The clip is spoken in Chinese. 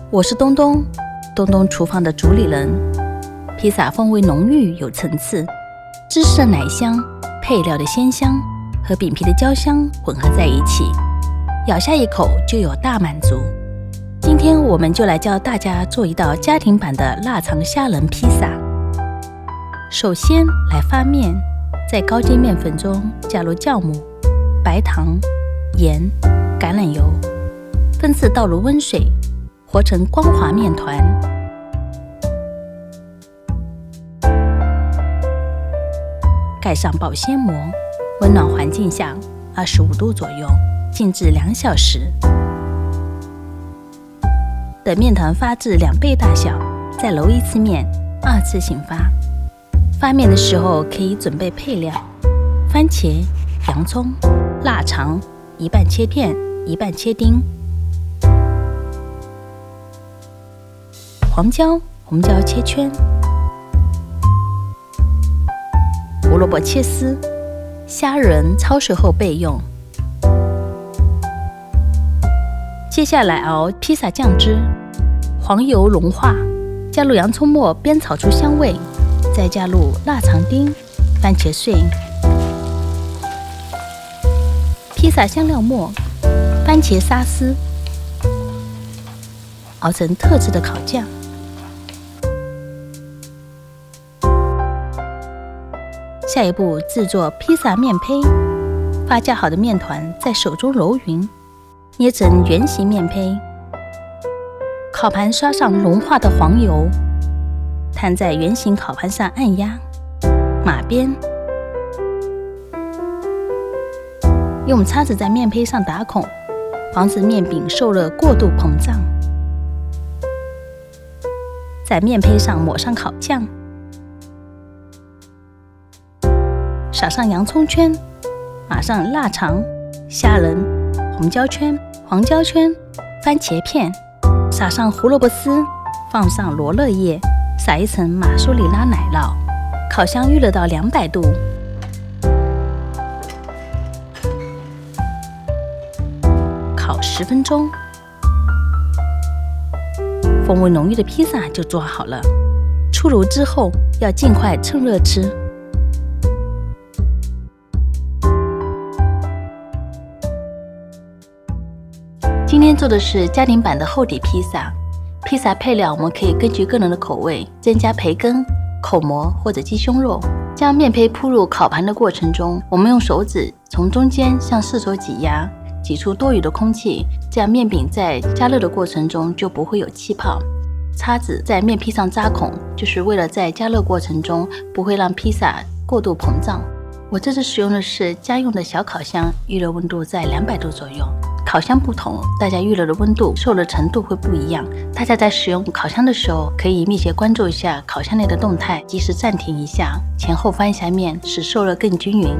我是东东，东东厨房的主理人。披萨风味浓郁有层次，芝士的奶香、配料的鲜香和饼皮的焦香混合在一起，咬下一口就有大满足。今天我们就来教大家做一道家庭版的腊肠虾仁披萨。首先来发面，在高筋面粉中加入酵母、白糖、盐、橄榄油，分次倒入温水，和成光滑面团。盖上保鲜膜，温暖环境下25度左右，静置2小时。等面团发至2倍大小，再揉一次面，2次性发。发面的时候可以准备配料：番茄、洋葱、腊肠，一半切片，一半切丁；黄椒、红椒切圈；胡萝卜切丝；虾仁焯水后备用。接下来熬披萨酱汁，黄油融化，加入洋葱末煸炒出香味，再加入腊肠丁、番茄碎、披萨香料末、番茄沙司，熬成特制的烤酱。下一步制作披萨面胚，发酵好的面团在手中揉匀，捏成圆形面胚。烤盘刷上融化的黄油，摊在圆形烤盘上按压，码边。用叉子在面胚上打孔，防止面饼受热过度膨胀。在面胚上抹上烤酱，撒上洋葱圈，码上腊肠、虾仁、红椒圈、黄椒圈、番茄片，撒上胡萝卜丝，放上罗勒叶，撒一层马苏里拉奶酪。烤箱预热到200度，烤10分钟，风味浓郁的披萨就做好了。出炉之后要尽快趁热吃。今天做的是家庭版的厚底披萨。披萨配料我们可以根据个人的口味增加培根、口蘑或者鸡胸肉。将面胚铺入烤盘的过程中，我们用手指从中间向四周挤压，挤出多余的空气，这样面饼在加热的过程中就不会有气泡。叉子在面皮上扎孔，就是为了在加热过程中不会让披萨过度膨胀。我这次使用的是家用的小烤箱，预热温度在200度左右。烤箱不同，大家预热的温度、受热程度会不一样。大家在使用烤箱的时候，可以密切关注一下烤箱内的动态，及时暂停一下，前后翻一下面，使受热更均匀。